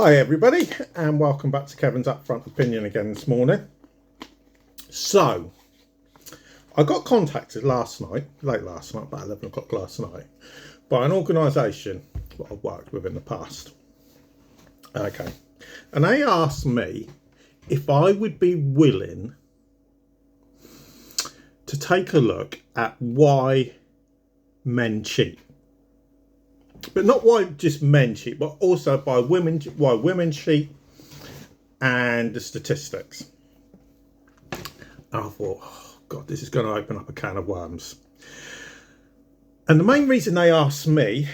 Hi everybody, and welcome back to Kevin's Upfront Opinion again this morning. So, I got contacted late last night, about 11 o'clock last night, by an organisation that I've worked with in the past. Okay, and they asked me if I would be willing to take a look at why men cheat. But not why just men cheat, but also why women cheat and the statistics. And I thought, oh God, this is going to open up a can of worms. And the main reason they asked me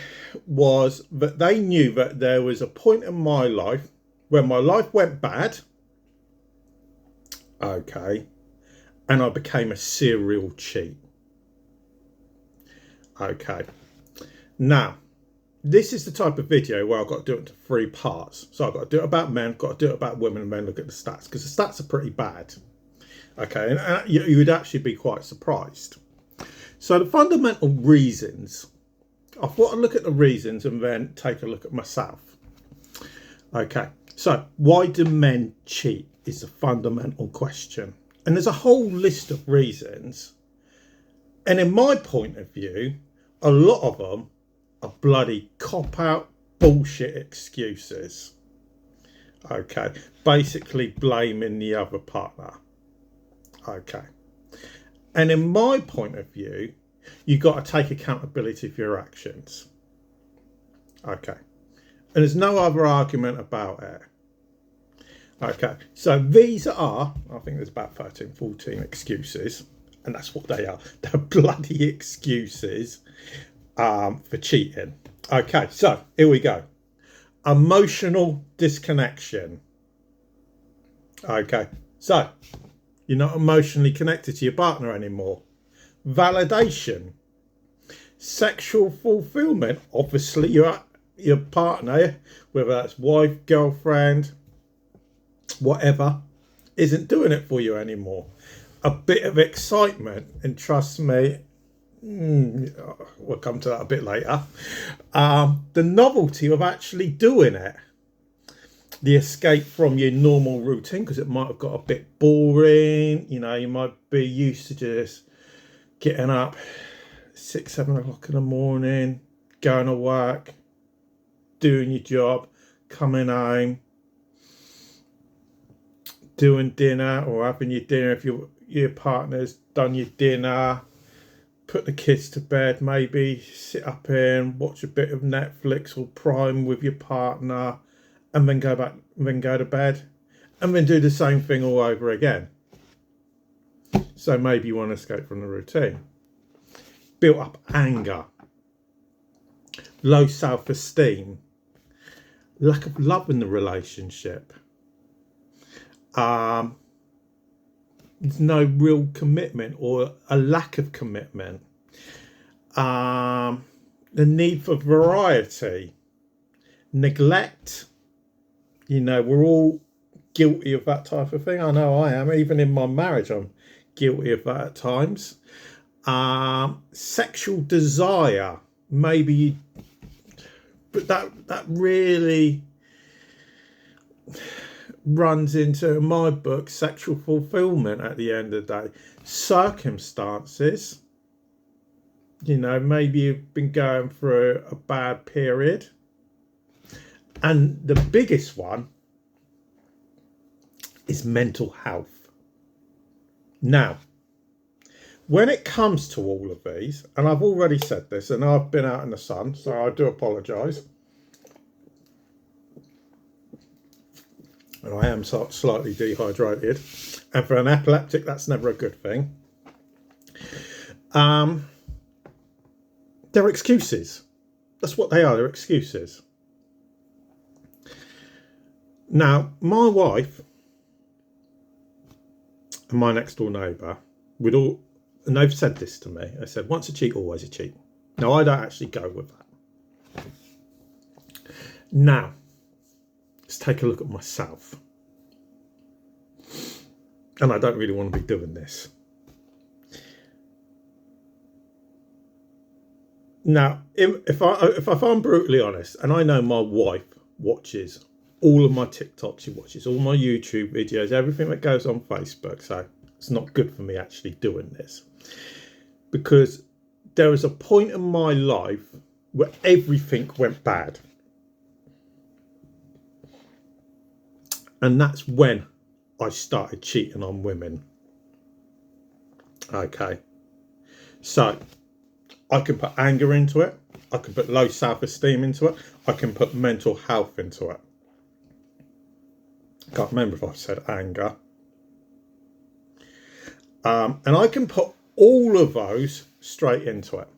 was that they knew that there was a point in my life when my life went bad. Okay. And I became a serial cheat. Okay. Now, this is the type of video where I've got to do it into 3 parts. So I've got to do it about men, got to do it about women, and then look at the stats, because the stats are pretty bad. Okay, and you would actually be quite surprised. So the fundamental reasons, I thought I'd look at the reasons and then take a look at myself. Okay, so why do men cheat is the fundamental question. And there's a whole list of reasons. And in my point of view, a lot of them are bloody cop-out bullshit excuses. Okay, basically blaming the other partner. Okay, and in my point of view, you've got to take accountability for your actions. Okay, and there's no other argument about it. Okay, so these are, I think there's about 13, 14 excuses, and that's what they are. They're bloody excuses for cheating. Okay, so here we go. Emotional disconnection. Okay, so you're not emotionally connected to your partner anymore. Validation. Sexual fulfillment. Obviously, your partner, whether that's wife, girlfriend, whatever, isn't doing it for you anymore. A bit of excitement, and trust me, we'll come to that a bit later. The novelty of actually doing it. The escape from your normal routine, because it might have got a bit boring. You know, you might be used to just getting up 6, 7 o'clock in the morning, going to work, doing your job, coming home, doing dinner or having your dinner if your partner's done your dinner, put the kids to bed, maybe sit up here and watch a bit of Netflix or Prime with your partner, and then go to bed, and then do the same thing all over again. So maybe you want to escape from the routine. Built up anger, low self-esteem, lack of love in the relationship. There's no real commitment or a lack of commitment. The need for variety, neglect. You know, we're all guilty of that type of thing. I know I am. Even in my marriage, I'm guilty of that at times. Sexual desire, maybe, but that really runs into, in my book, sexual fulfillment at the end of the day. Circumstances, you know, maybe you've been going through a bad period. And the biggest one is mental health. Now, when it comes to all of these, and I've already said this, and I've been out in the sun, so I do apologise. And I am slightly dehydrated. And for an epileptic, that's never a good thing. They're excuses. That's what they are. They're excuses. Now, my wife and my next door neighbour and they've said this to me. They said, once a cheat, always a cheat. Now, I don't actually go with that. Now, let's take a look at myself. And I don't really want to be doing this. Now, if I'm brutally honest, and I know my wife watches all of my TikToks, she watches all my YouTube videos, everything that goes on Facebook. So it's not good for me actually doing this, because there was a point in my life where everything went bad. And that's when I started cheating on women. Okay. So I can put anger into it. I can put low self-esteem into it. I can put mental health into it. I can't remember if I said anger. And I can put all of those straight into it.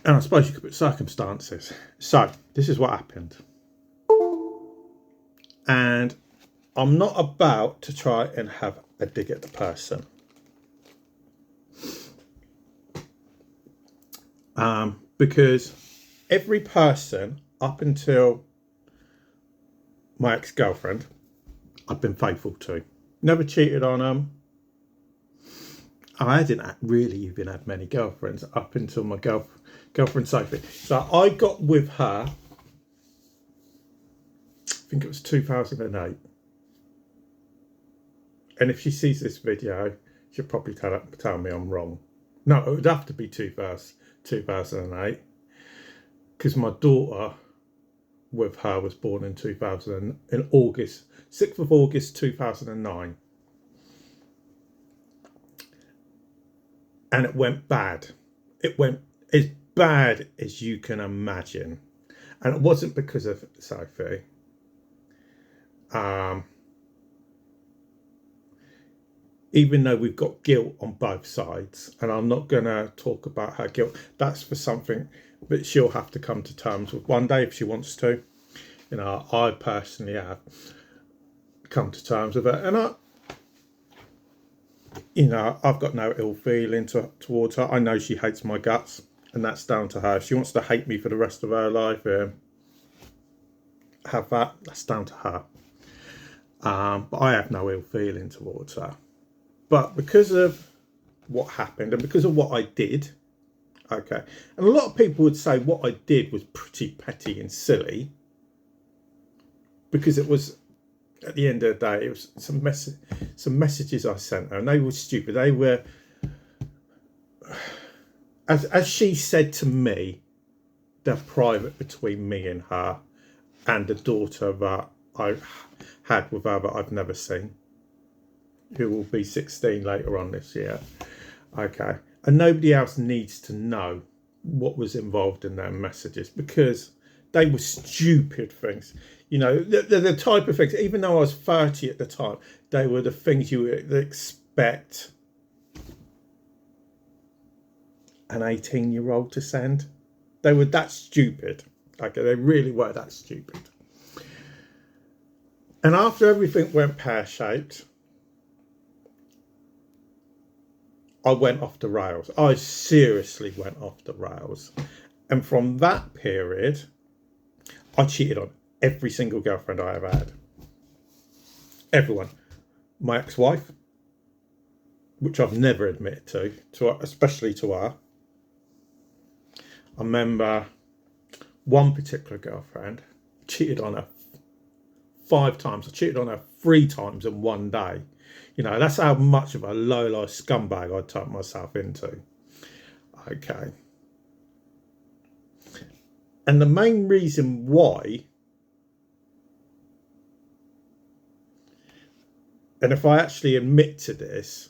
And I suppose you could put circumstances. So this is what happened. And I'm not about to try and have a dig at the person. Because every person up until my ex-girlfriend, I've been faithful to. Never cheated on them. I didn't really even have many girlfriends up until my girlfriend Sophie. So I got with her, I think it was 2008. And if she sees this video, she'll probably tell me I'm wrong. No, it would have to be 2008, because my daughter with her was born in 2000 in August, 6th of August 2009. And it went bad. It went as bad as you can imagine. And it wasn't because of Sophie. Even though we've got guilt on both sides, and I'm not going to talk about her guilt. That's for something that she'll have to come to terms with one day if she wants to. You know, I personally have come to terms with it, and I've got no ill feeling towards her. I know she hates my guts, and that's down to her. If she wants to hate me for the rest of her life, have that. That's down to her. But I have no ill feeling towards her. But because of what happened and because of what I did, okay, and a lot of people would say what I did was pretty petty and silly, because it was, at the end of the day, it was some messages I sent her, and they were stupid. They were, as she said to me, they're private between me and her, and the daughter that I had with her that I've never seen, who will be 16 later on this year. Okay. And nobody else needs to know what was involved in their messages, because they were stupid things. You know, the type of things, even though I was 30 at the time, they were the things you would expect an 18-year-old to send. They were that stupid. Okay, they really were that stupid. And after everything went pear-shaped, I went off the rails. I seriously went off the rails. And from that period, I cheated on every single girlfriend I ever had. Everyone. My ex-wife, which I've never admitted to her, especially to her. I remember one particular girlfriend, cheated on her 5 times. I cheated on her 3 times in one day. You know, that's how much of a low-life scumbag I turned myself into. Okay. And the main reason why, and if I actually admit to this,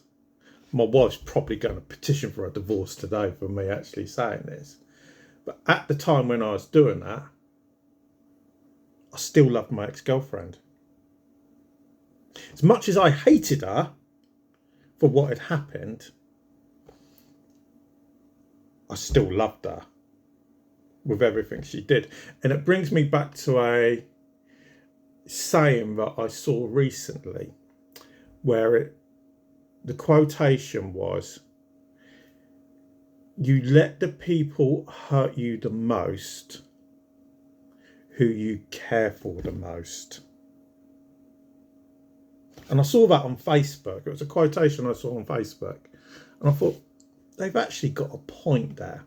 my wife's probably going to petition for a divorce today for me actually saying this. But at the time when I was doing that, I still loved my ex-girlfriend. As much as I hated her for what had happened, I still loved her with everything she did. And it brings me back to a saying that I saw recently, where the quotation was, "You let the people hurt you the most who you care for the most." And I saw that on Facebook. It was a quotation I saw on Facebook. And I thought, they've actually got a point there.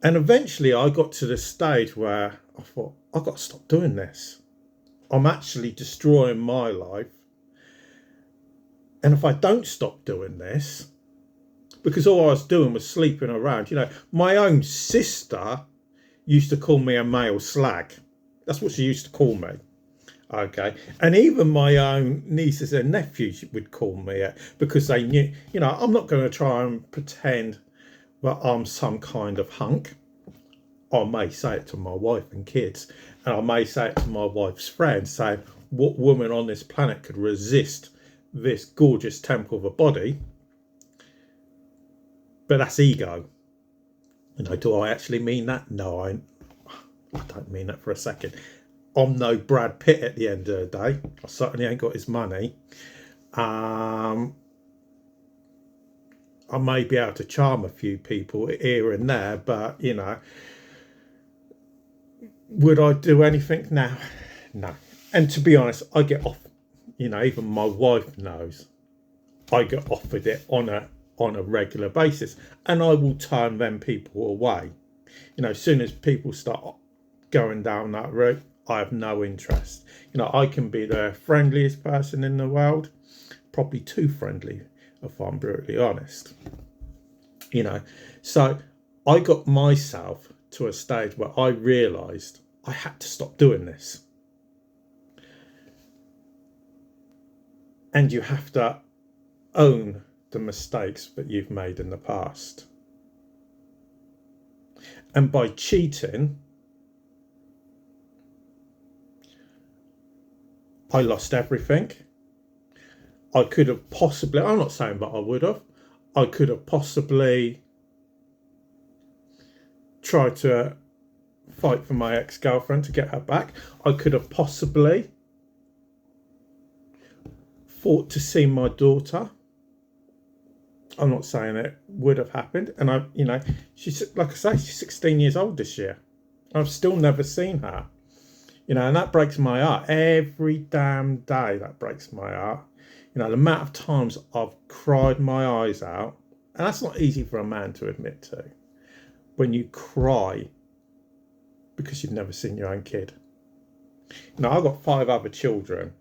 And eventually I got to the stage where I thought, I've got to stop doing this. I'm actually destroying my life. And if I don't stop doing this, because all I was doing was sleeping around, my own sister used to call me a male slag. That's what she used to call me. Okay. And even my own nieces and nephews would call me it, because they knew, I'm not going to try and pretend that I'm some kind of hunk. I may say it to my wife and kids, and I may say it to my wife's friends, saying, what woman on this planet could resist this gorgeous temple of a body? But that's ego. Do I actually mean that? No, I don't mean that for a second. I'm no Brad Pitt at the end of the day. I certainly ain't got his money. I may be able to charm a few people here and there, but, would I do anything now? No. And to be honest, I get off, even my wife knows I get off with it on a regular basis, and I will turn them people away. As soon as people start going down that route, I have no interest. I can be the friendliest person in the world, probably too friendly, if I'm brutally honest. So I got myself to a stage where I realised I had to stop doing this. And you have to own the mistakes that you've made in the past. And by cheating, I lost everything. I could have possibly, I'm not saying that I would have, I could have possibly tried to fight for my ex-girlfriend to get her back. I could have possibly fought to see my daughter. I'm not saying it would have happened. And she's, like I say, she's 16 years old this year. I've still never seen her. And that breaks my heart. Every damn day that breaks my heart. The amount of times I've cried my eyes out. And that's not easy for a man to admit to. When you cry because you've never seen your own kid. I've got 5 other children.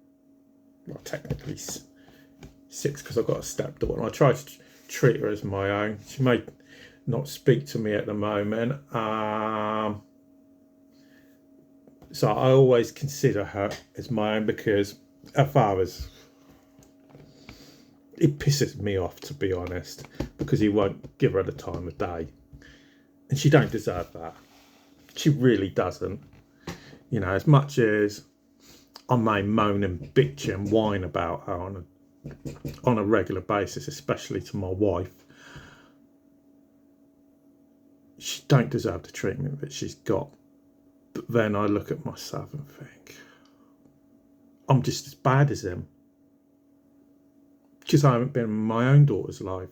Well, technically 6, because I've got a stepdaughter. And I try to treat her as my own. She may not speak to me at the moment. So I always consider her as my own, because her father's, it pisses me off, to be honest, because he won't give her the time of day. And she don't deserve that. She really doesn't. As much as I may moan and bitch and whine about her on a regular basis, especially to my wife, she don't deserve the treatment that she's got. But then I look at myself and think, I'm just as bad as him, because I haven't been in my own daughter's life.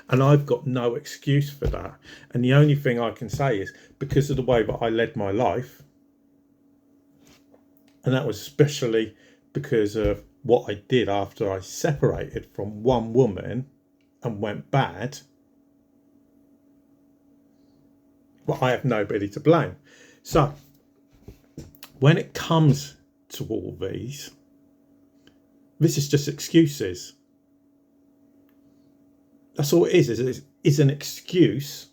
And I've got no excuse for that. And the only thing I can say is, because of the way that I led my life, and that was especially because of what I did after I separated from one woman and went bad, well, I have nobody to blame. So when it comes to all these, this is just excuses. That's all it is. It's an excuse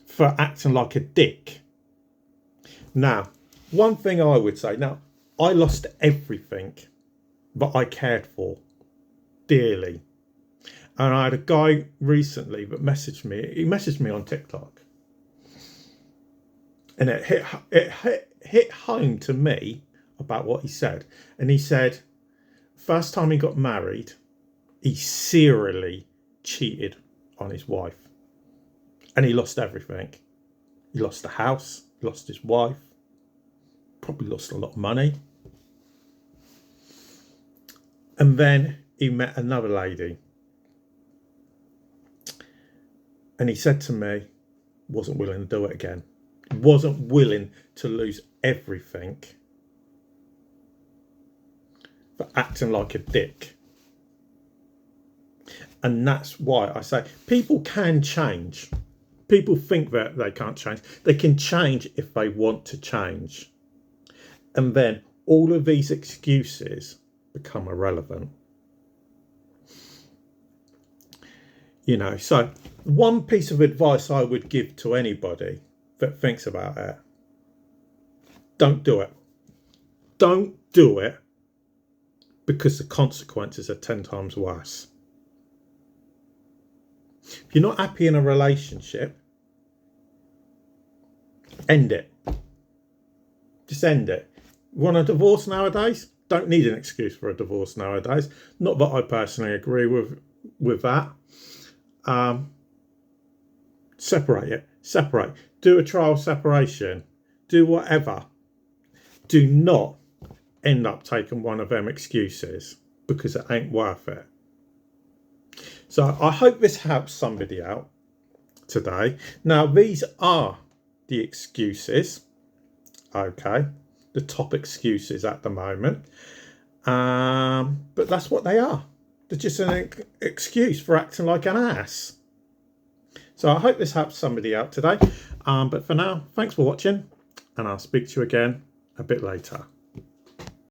for acting like a dick. Now, one thing I would say, I lost everything that I cared for dearly. And I had a guy recently that messaged me. He messaged me on TikTok. And it hit home to me about what he said. And he said, first time he got married, he serially cheated on his wife. And he lost everything. He lost the house, lost his wife, probably lost a lot of money. And then he met another lady. And he said to me, wasn't willing to do it again. Wasn't willing to lose everything for acting like a dick. And that's why I say people can change. People think that they can't change. They can change if they want to change. And then all of these excuses become irrelevant. You know, so one piece of advice I would give to anybody that thinks about it: don't do it. Don't do it, because the consequences are 10 times worse. If you're not happy in a relationship, end it. Just end it. Want a divorce nowadays? Don't need an excuse for a divorce nowadays. Not that I personally agree with that. Separate it. Separate. Do a trial separation. Do whatever. Do not end up taking one of them excuses, because it ain't worth it. So I hope this helps somebody out today. Now, these are the excuses, okay, the top excuses at the moment, but that's what they are. They're just an excuse for acting like an ass. So I hope this helps somebody out today, but for now, thanks for watching, and I'll speak to you again a bit later.